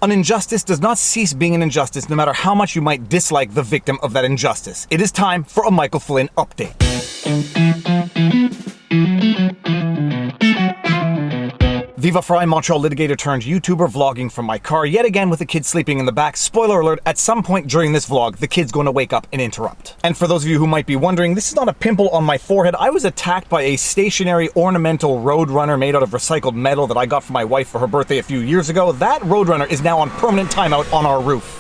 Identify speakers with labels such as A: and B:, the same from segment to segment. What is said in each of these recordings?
A: An injustice does not cease being an injustice no matter how much you might dislike the victim of that injustice. It is time for a Michael Flynn update. Viva Frei, Montreal litigator turned YouTuber, vlogging from my car yet again with the kids sleeping in the back. Spoiler alert, at some point during this vlog, the kid's going to wake up and interrupt. And for those of you who might be wondering, this is not a pimple on my forehead. I was attacked by a stationary ornamental Roadrunner made out of recycled metal that I got for my wife for her birthday a few years ago. That Roadrunner is now on permanent timeout on our roof.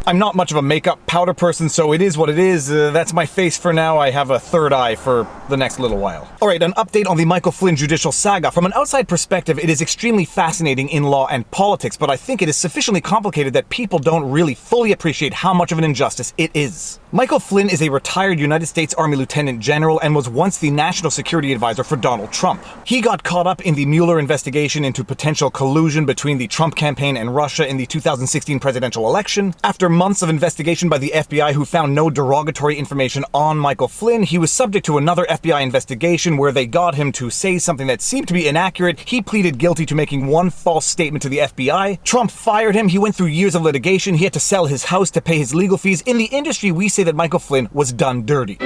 A: I'm not much of a makeup powder person, so it is what it is. That's my face for now. I have a third eye for the next little while. Alright, an update on the Michael Flynn judicial saga. From an outside perspective, it is extremely fascinating in law and politics, but I think it is sufficiently complicated that people don't really fully appreciate how much of an injustice it is. Michael Flynn is a retired United States Army Lieutenant General and was once the National Security Advisor for Donald Trump. He got caught up in the Mueller investigation into potential collusion between the Trump campaign and Russia in the 2016 presidential election. After months of investigation by the FBI, who found no derogatory information on Michael Flynn, he was subject to another FBI investigation where they got him to say something that seemed to be inaccurate. He pleaded guilty to making one false statement to the FBI. Trump fired him. He went through years of litigation. He had to sell his house to pay his legal fees. In the industry, we say that Michael Flynn was done dirty.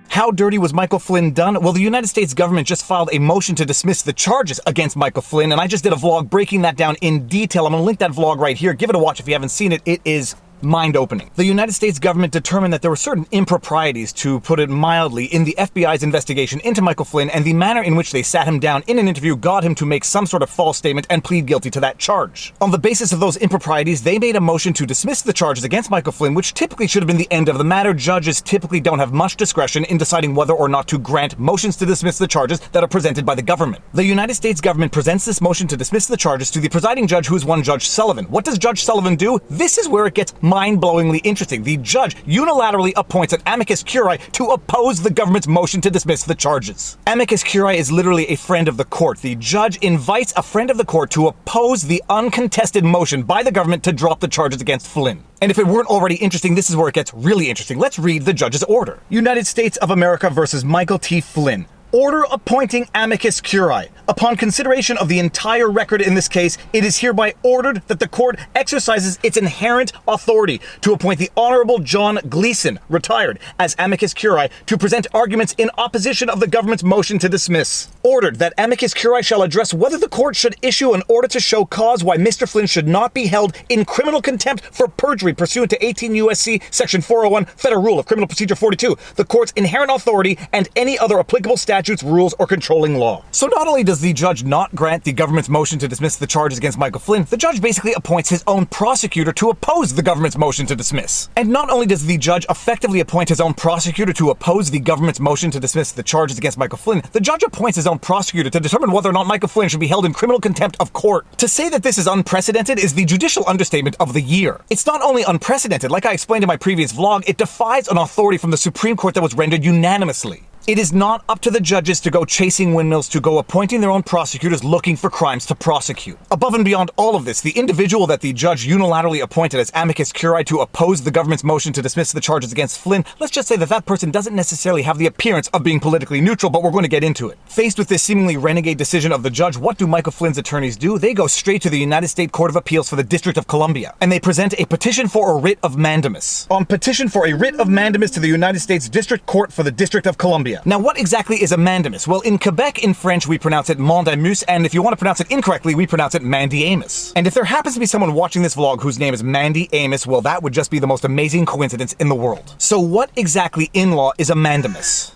A: How dirty was Michael Flynn done? Well, the United States government just filed a motion to dismiss the charges against Michael Flynn, and I just did a vlog breaking that down in detail. I'm going to link that vlog right here. Give it a watch if you haven't seen it. It is mind-opening. The United States government determined that there were certain improprieties, to put it mildly, in the FBI's investigation into Michael Flynn, and the manner in which they sat him down in an interview got him to make some sort of false statement and plead guilty to that charge. On the basis of those improprieties, they made a motion to dismiss the charges against Michael Flynn, which typically should have been the end of the matter. Judges typically don't have much discretion in deciding whether or not to grant motions to dismiss the charges that are presented by the government. The United States government presents this motion to dismiss the charges to the presiding judge, who is one Judge Sullivan. What does Judge Sullivan do? This is where it gets mind-blowingly interesting. The judge unilaterally appoints an amicus curiae to oppose the government's motion to dismiss the charges. Amicus curiae is literally a friend of the court. The judge invites a friend of the court to oppose the uncontested motion by the government to drop the charges against Flynn. And if it weren't already interesting, this is where it gets really interesting. Let's read the judge's order. United States of America versus Michael T. Flynn. Order appointing amicus curiae. Upon consideration of the entire record in this case, it is hereby ordered that the court exercises its inherent authority to appoint the Honorable John Gleeson, retired, as amicus curiae to present arguments in opposition of the government's motion to dismiss. Ordered that amicus curiae shall address whether the court should issue an order to show cause why Mr. Flynn should not be held in criminal contempt for perjury pursuant to 18 U.S.C. Section 401, Federal Rule of Criminal Procedure 42, the court's inherent authority and any other applicable statutes, rules, or controlling law. So not only does the judge not grant the government's motion to dismiss the charges against Michael Flynn, the judge basically appoints his own prosecutor to oppose the government's motion to dismiss. And not only does the judge effectively appoint his own prosecutor to oppose the government's motion to dismiss the charges against Michael Flynn, the judge appoints his own prosecutor to determine whether or not Michael Flynn should be held in criminal contempt of court. To say that this is unprecedented is the judicial understatement of the year. It's not only unprecedented, like I explained in my previous vlog, it defies an authority from the Supreme Court that was rendered unanimously. It is not up to the judges to go chasing windmills, to go appointing their own prosecutors looking for crimes to prosecute. Above and beyond all of this, the individual that the judge unilaterally appointed as amicus curiae to oppose the government's motion to dismiss the charges against Flynn, let's just say that that person doesn't necessarily have the appearance of being politically neutral, but we're going to get into it. Faced with this seemingly renegade decision of the judge, what do Michael Flynn's attorneys do? They go straight to the United States Court of Appeals for the District of Columbia, and they present a petition for a writ of mandamus. On petition for a writ of mandamus to the United States District Court for the District of Columbia. Now, what exactly is a mandamus? Well, in Quebec, in French, we pronounce it mandamus, and if you want to pronounce it incorrectly, we pronounce it Mandy Amos. And if there happens to be someone watching this vlog whose name is Mandy Amos, well, that would just be the most amazing coincidence in the world. So what exactly in law is a mandamus?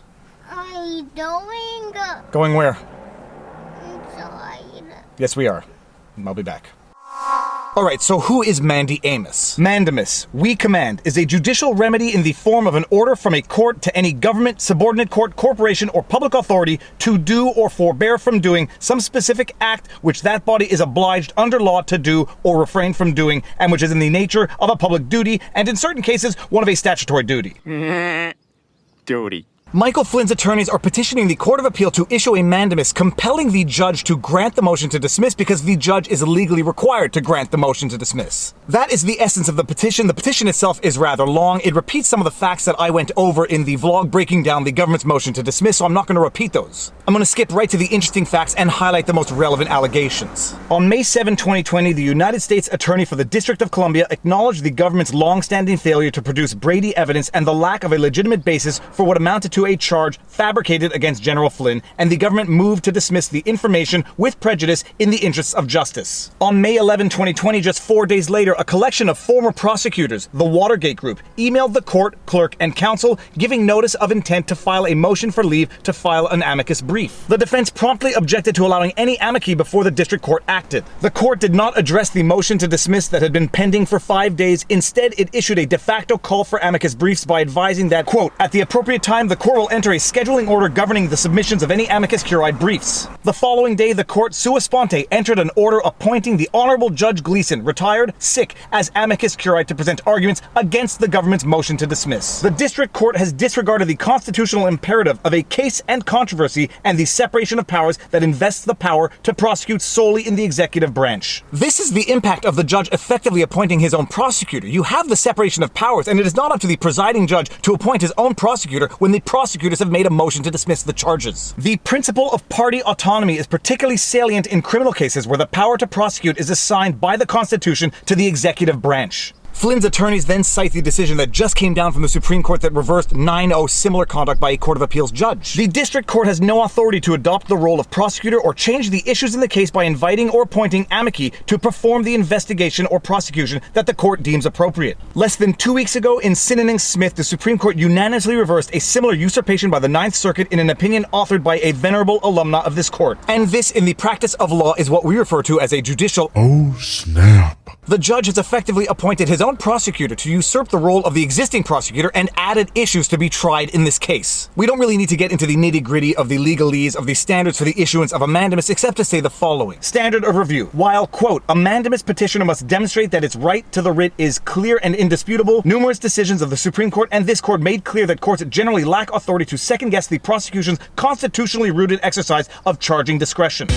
B: Are you going?
A: Going where?
B: Inside.
A: Yes, we are. I'll be back. Alright, so who is Mandy Amos? Mandamus, we command, is a judicial remedy in the form of an order from a court to any government, subordinate court, corporation, or public authority to do or forbear from doing some specific act which that body is obliged under law to do or refrain from doing, and which is in the nature of a public duty, and in certain cases, one of a statutory duty.
C: Duty.
A: Michael Flynn's attorneys are petitioning the Court of Appeal to issue a mandamus compelling the judge to grant the motion to dismiss because the judge is legally required to grant the motion to dismiss. That is the essence of the petition. The petition itself is rather long. It repeats some of the facts that I went over in the vlog breaking down the government's motion to dismiss, so I'm not going to repeat those. I'm going to skip right to the interesting facts and highlight the most relevant allegations. On May 7, 2020, the United States Attorney for the District of Columbia acknowledged the government's long-standing failure to produce Brady evidence and the lack of a legitimate basis for what amounted to a charge fabricated against General Flynn, and the government moved to dismiss the information with prejudice in the interests of justice. On May 11, 2020, just 4 days later, a collection of former prosecutors, the Watergate Group, emailed the court, clerk, and counsel giving notice of intent to file a motion for leave to file an amicus brief. The defense promptly objected to allowing any amici before the district court acted. The court did not address the motion to dismiss that had been pending for 5 days. Instead, it issued a de facto call for amicus briefs by advising that, quote, at the appropriate time, the court will enter a scheduling order governing the submissions of any amicus curiae briefs. The following day, the court sua sponte entered an order appointing the Honorable Judge Gleeson, retired, sick, as amicus curiae to present arguments against the government's motion to dismiss. The district court has disregarded the constitutional imperative of a case and controversy and the separation of powers that invests the power to prosecute solely in the executive branch. This is the impact of the judge effectively appointing his own prosecutor. You have the separation of powers, and it is not up to the presiding judge to appoint his own prosecutor when the prosecutors have made a motion to dismiss the charges. The principle of party autonomy is particularly salient in criminal cases where the power to prosecute is assigned by the Constitution to the executive branch. Flynn's attorneys then cite the decision that just came down from the Supreme Court that reversed 9-0 similar conduct by a Court of Appeals judge. The district court has no authority to adopt the role of prosecutor or change the issues in the case by inviting or appointing amici to perform the investigation or prosecution that the court deems appropriate. Less than 2 weeks ago in Sinning Smith, the Supreme Court unanimously reversed a similar usurpation by the Ninth Circuit in an opinion authored by a venerable alumna of this court. And this, in the practice of law, is what we refer to as a judicial
C: oh snap.
A: The judge has effectively appointed his own prosecutor to usurp the role of the existing prosecutor and added issues to be tried in this case. We don't really need to get into the nitty-gritty of the legalese of the standards for the issuance of a mandamus except to say the following. Standard of review. While, quote, a mandamus petitioner must demonstrate that its right to the writ is clear and indisputable, numerous decisions of the Supreme Court and this court made clear that courts generally lack authority to second-guess the prosecution's constitutionally rooted exercise of charging discretion.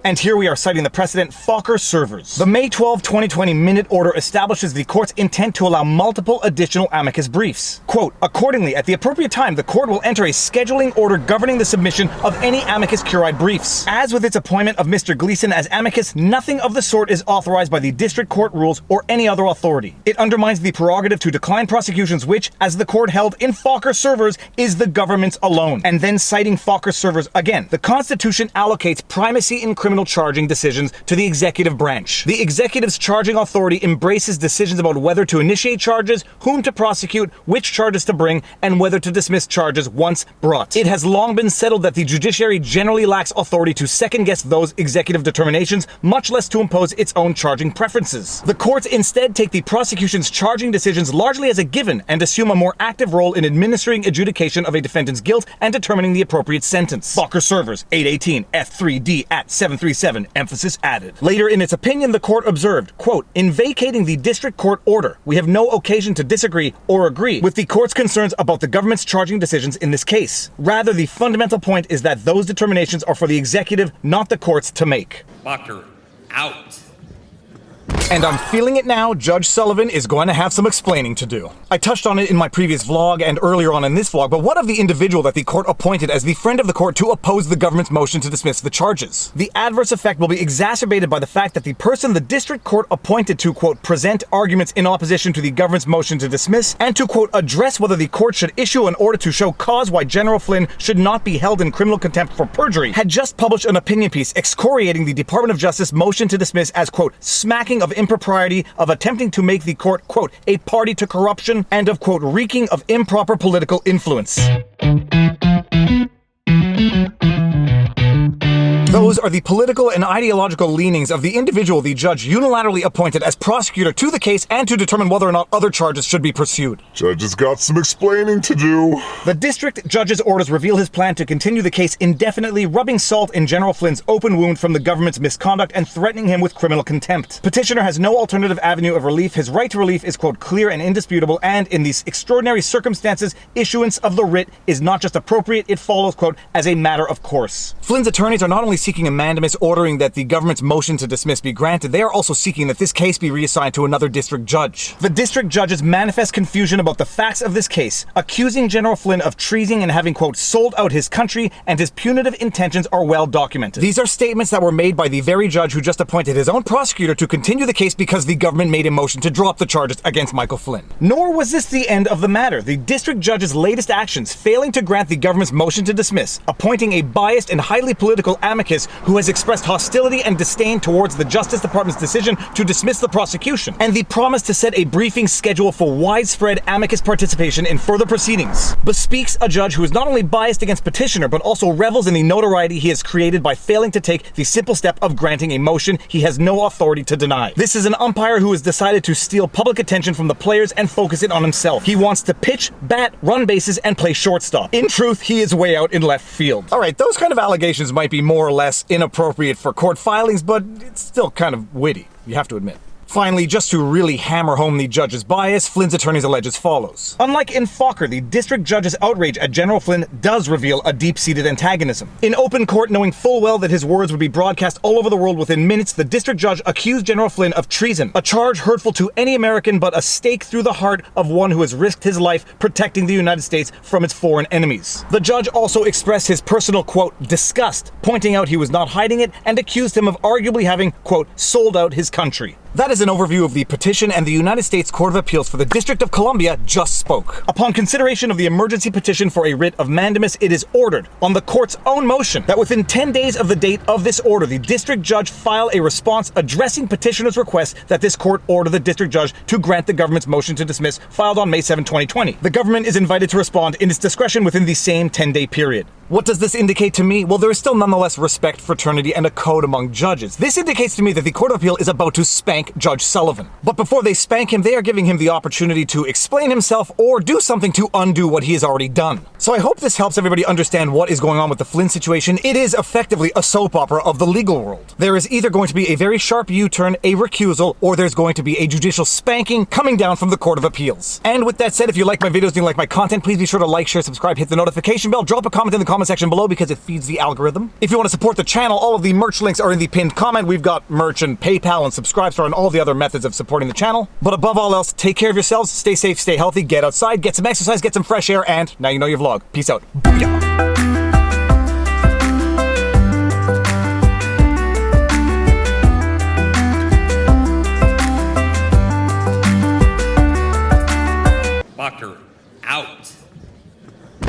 A: And here we are citing the precedent Fokker servers. The May 12, 2020 minute order establishes the court's intent to allow multiple additional amicus briefs. Quote, accordingly, at the appropriate time, the court will enter a scheduling order governing the submission of any amicus curiae briefs. As with its appointment of Mr. Gleeson as amicus, nothing of the sort is authorized by the district court rules or any other authority. It undermines the prerogative to decline prosecutions which, as the court held in Fokker servers, is the government's alone. And then citing Fokker servers again, the Constitution allocates primacy in criminal charging decisions to the executive branch. The executive's charging authority embraces decisions about whether to initiate charges, whom to prosecute, which charges to bring, and whether to dismiss charges once brought. It has long been settled that the judiciary generally lacks authority to second-guess those executive determinations, much less to impose its own charging preferences. The courts instead take the prosecution's charging decisions largely as a given and assume a more active role in administering adjudication of a defendant's guilt and determining the appropriate sentence. Fokker servers, 818 F3D at 737, emphasis added. Later in its opinion, the court observed, quote, in vacating the district court order, we have no occasion to disagree or agree with the court's concerns about the government's charging decisions in this case. Rather, the fundamental point is that those determinations are for the executive, not the courts, to make.
D: Fokker, out.
A: And I'm feeling it now, Judge Sullivan is going to have some explaining to do. I touched on it in my previous vlog and earlier on in this vlog, but what of the individual that the court appointed as the friend of the court to oppose the government's motion to dismiss the charges? The adverse effect will be exacerbated by the fact that the person the district court appointed to, quote, present arguments in opposition to the government's motion to dismiss and to, quote, address whether the court should issue an order to show cause why General Flynn should not be held in criminal contempt for perjury, had just published an opinion piece excoriating the Department of Justice motion to dismiss as, quote, smacking of impropriety, of attempting to make the court, quote, a party to corruption, and of, quote, reeking of improper political influence. Those are the political and ideological leanings of the individual the judge unilaterally appointed as prosecutor to the case and to determine whether or not other charges should be pursued.
C: Judge has got some explaining to do.
A: The district judge's orders reveal his plan to continue the case indefinitely, rubbing salt in General Flynn's open wound from the government's misconduct and threatening him with criminal contempt. Petitioner has no alternative avenue of relief. His right to relief is, quote, clear and indisputable, and in these extraordinary circumstances, issuance of the writ is not just appropriate, it follows, quote, as a matter of course. Flynn's attorneys are not only seeking a mandamus ordering that the government's motion to dismiss be granted, they are also seeking that this case be reassigned to another district judge. The district judge's manifest confusion about the facts of this case, accusing General Flynn of treason and having, quote, sold out his country, and his punitive intentions are well documented. These are statements that were made by the very judge who just appointed his own prosecutor to continue the case because the government made a motion to drop the charges against Michael Flynn. Nor was this the end of the matter. The district judge's latest actions, failing to grant the government's motion to dismiss, appointing a biased and highly political amicus who has expressed hostility and disdain towards the Justice Department's decision to dismiss the prosecution, and the promise to set a briefing schedule for widespread amicus participation in further proceedings, bespeaks a judge who is not only biased against Petitioner, but also revels in the notoriety he has created by failing to take the simple step of granting a motion he has no authority to deny. This is an umpire who has decided to steal public attention from the players and focus it on himself. He wants to pitch, bat, run bases, and play shortstop. In truth, he is way out in left field. Alright, those kind of allegations might be more or less inappropriate for court filings, but it's still kind of witty, you have to admit. Finally, just to really hammer home the judge's bias, Flynn's attorneys allege as follows. Unlike in Fokker, the district judge's outrage at General Flynn does reveal a deep-seated antagonism. In open court, knowing full well that his words would be broadcast all over the world within minutes, the district judge accused General Flynn of treason, a charge hurtful to any American but a stake through the heart of one who has risked his life protecting the United States from its foreign enemies. The judge also expressed his personal, quote, disgust, pointing out he was not hiding it, and accused him of arguably having, quote, sold out his country. That is an overview of the petition, and the United States Court of Appeals for the District of Columbia just spoke. Upon consideration of the emergency petition for a writ of mandamus, it is ordered, on the court's own motion, that within 10 days of the date of this order, the district judge file a response addressing petitioner's request that this court order the district judge to grant the government's motion to dismiss, filed on May 7, 2020. The government is invited to respond in its discretion within the same 10-day period. What does this indicate to me? Well, there is still nonetheless respect, fraternity, and a code among judges. This indicates to me that the Court of Appeal is about to spank Judge Sullivan. But before they spank him, they are giving him the opportunity to explain himself or do something to undo what he has already done. So I hope this helps everybody understand what is going on with the Flynn situation. It is effectively a soap opera of the legal world. There is either going to be a very sharp U-turn, a recusal, or there's going to be a judicial spanking coming down from the Court of Appeals. And with that said, if you like my videos and you like my content, please be sure to like, share, subscribe, hit the notification bell, drop a comment in the comment section below because it feeds the algorithm. If you want to support the channel, all of the merch links are in the pinned comment. We've got merch and PayPal and Subscribestar and all the other methods of supporting the channel. But above all else, take care of yourselves, stay safe, stay healthy, get outside, get some exercise, get some fresh air, and now you know your vlog. Peace out. Booyah!